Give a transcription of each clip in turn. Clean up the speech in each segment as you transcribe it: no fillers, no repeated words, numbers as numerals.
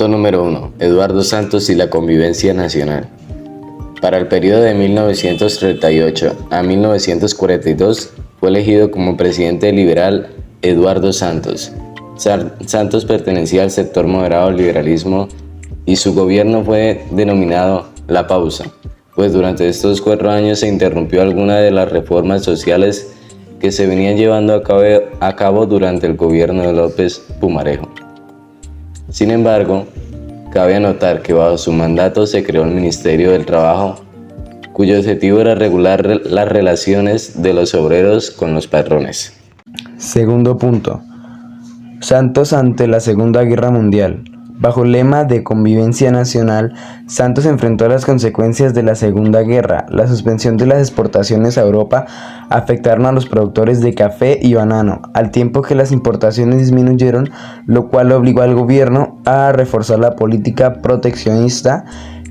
Punto número 1. Eduardo Santos y la convivencia nacional. Para el periodo de 1938 a 1942 fue elegido como presidente liberal Eduardo Santos. Santos pertenecía al sector moderado del liberalismo y su gobierno fue denominado La Pausa, pues durante estos 4 años se interrumpió alguna de las reformas sociales que se venían llevando a cabo durante el gobierno de López Pumarejo. Sin embargo, cabe anotar que bajo su mandato se creó el Ministerio del Trabajo, cuyo objetivo era regular las relaciones de los obreros con los patrones. Segundo punto. Santos ante la Segunda Guerra Mundial. Bajo el lema de convivencia nacional, Santos enfrentó las consecuencias de la Segunda Guerra. La suspensión de las exportaciones a Europa afectaron a los productores de café y banano, al tiempo que las importaciones disminuyeron, lo cual obligó al gobierno a reforzar la política proteccionista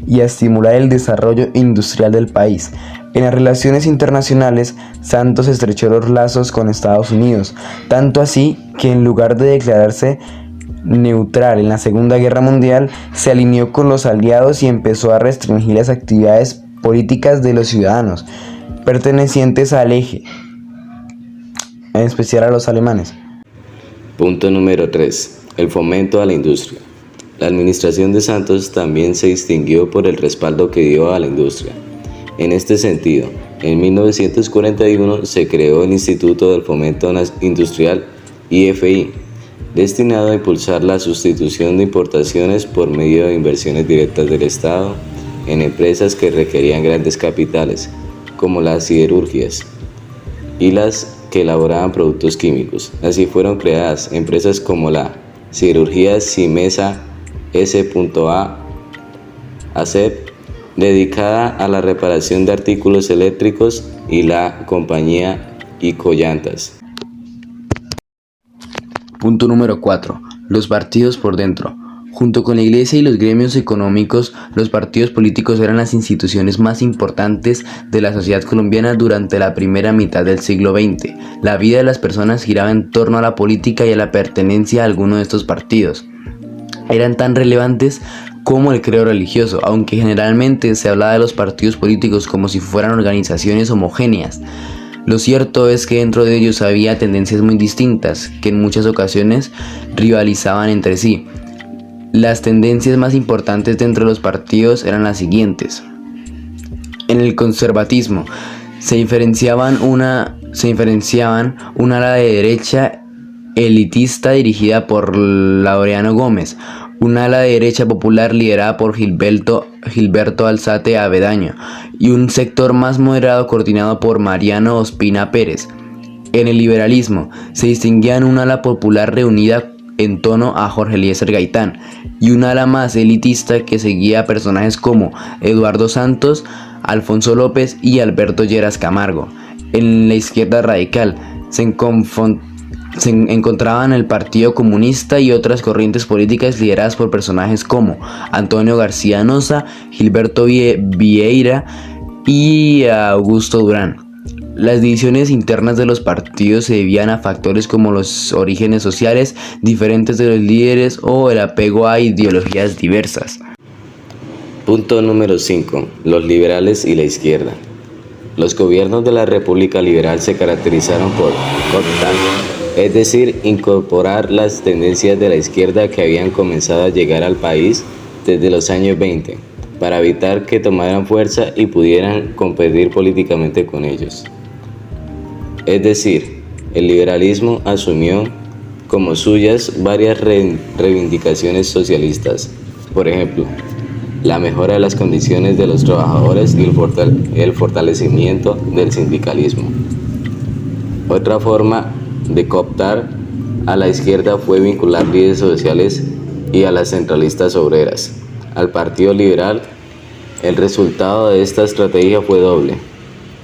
y a estimular el desarrollo industrial del país. En las relaciones internacionales, Santos estrechó los lazos con Estados Unidos, tanto así que en lugar de declararse neutral en la Segunda Guerra Mundial, se alineó con los aliados y empezó a restringir las actividades políticas de los ciudadanos pertenecientes al eje, en especial a los alemanes. Punto número 3. El fomento a la industria. La administración de Santos también se distinguió por el respaldo que dio a la industria. En este sentido, en 1941 se creó el Instituto del Fomento Industrial IFI, destinado a impulsar la sustitución de importaciones por medio de inversiones directas del Estado en empresas que requerían grandes capitales, como las siderurgias y las que elaboraban productos químicos. Así fueron creadas empresas como la Siderurgia Simesa S.A. ASEP, dedicada a la reparación de artículos eléctricos, y la compañía Icollantas. Punto número 4. Los partidos por dentro. Junto con la Iglesia y los gremios económicos, los partidos políticos eran las instituciones más importantes de la sociedad colombiana durante la primera mitad del siglo XX. La vida de las personas giraba en torno a la política y a la pertenencia a alguno de estos partidos. Eran tan relevantes como el credo religioso, aunque generalmente se hablaba de los partidos políticos como si fueran organizaciones homogéneas. Lo cierto es que dentro de ellos había tendencias muy distintas, que en muchas ocasiones rivalizaban entre sí. Las tendencias más importantes dentro de los partidos eran las siguientes. En el conservatismo se diferenciaban un ala de derecha elitista dirigida por Laureano Gómez, un ala de derecha popular liderada por Gilberto Alzate Avendaño y un sector más moderado coordinado por Mariano Ospina Pérez. En el liberalismo se distinguían un ala popular reunida en torno a Jorge Eliezer Gaitán y un ala más elitista que seguía a personajes como Eduardo Santos, Alfonso López y Alberto Lleras Camargo. En la izquierda radical se encontraban el Partido Comunista y otras corrientes políticas lideradas por personajes como Antonio García Noza, Gilberto Vieira y Augusto Durán. Las divisiones internas de los partidos se debían a factores como los orígenes sociales diferentes de los líderes o el apego a ideologías diversas. Punto número 5. Los liberales y la izquierda. Los gobiernos de la República Liberal se caracterizaron por cooptar, es decir, incorporar las tendencias de la izquierda que habían comenzado a llegar al país desde los años 20, para evitar que tomaran fuerza y pudieran competir políticamente con ellos. Es decir, el liberalismo asumió como suyas varias reivindicaciones socialistas, por ejemplo, la mejora de las condiciones de los trabajadores y el fortalecimiento del sindicalismo. Otra forma de cooptar a la izquierda fue vincular líderes sociales y a las centralistas obreras al Partido Liberal. El resultado de esta estrategia fue doble.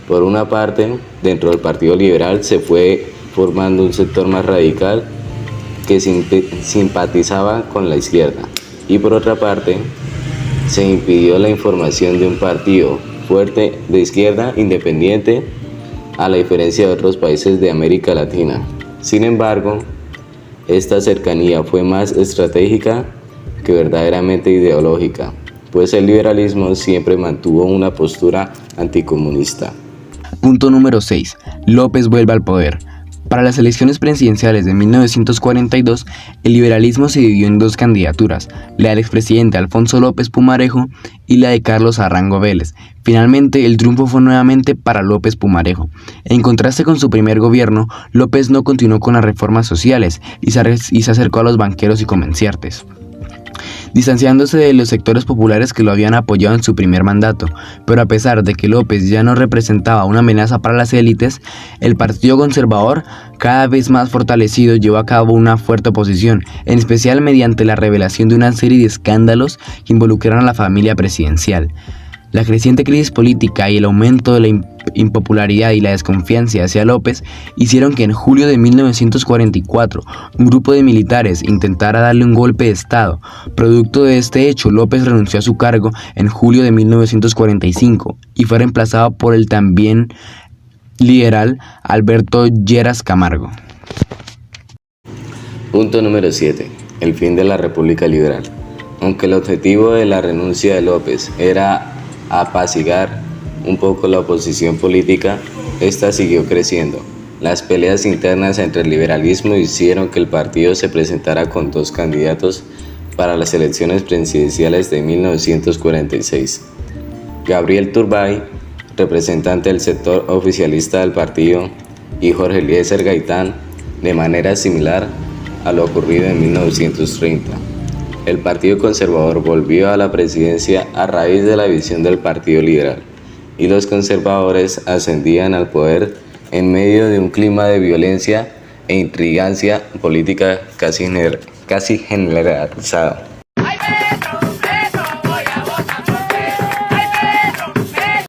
Por una parte, dentro del Partido Liberal se fue formando un sector más radical que simpatizaba con la izquierda, y por otra parte, se impidió la formación de un partido fuerte de izquierda independiente, a la diferencia de otros países de América Latina. Sin embargo, esta cercanía fue más estratégica que verdaderamente ideológica, pues el liberalismo siempre mantuvo una postura anticomunista. Punto número 6. López vuelve al poder. Para las elecciones presidenciales de 1942, el liberalismo se dividió en dos candidaturas, la del expresidente Alfonso López Pumarejo y la de Carlos Arango Vélez. Finalmente, el triunfo fue nuevamente para López Pumarejo. En contraste con su primer gobierno, López no continuó con las reformas sociales y se acercó a los banqueros y comerciantes, distanciándose de los sectores populares que lo habían apoyado en su primer mandato. Pero a pesar de que López ya no representaba una amenaza para las élites, el Partido Conservador, cada vez más fortalecido, llevó a cabo una fuerte oposición, en especial mediante la revelación de una serie de escándalos que involucraron a la familia presidencial. La creciente crisis política y el aumento de la impopularidad y la desconfianza hacia López hicieron que en julio de 1944 un grupo de militares intentara darle un golpe de estado. Producto de este hecho, López renunció a su cargo en julio de 1945 y fue reemplazado por el también liberal Alberto Lleras Camargo. Punto número 7. El fin de la República Liberal. Aunque el objetivo de la renuncia de López era apaciguar un poco la oposición política, esta siguió creciendo. Las peleas internas entre el liberalismo hicieron que el partido se presentara con dos candidatos para las elecciones presidenciales de 1946. Gabriel Turbay, representante del sector oficialista del partido, y Jorge Eliezer Gaitán, de manera similar a lo ocurrido en 1930. El Partido Conservador volvió a la presidencia a raíz de la división del Partido Liberal, y los conservadores ascendían al poder en medio de un clima de violencia e intrigancia política casi generalizado.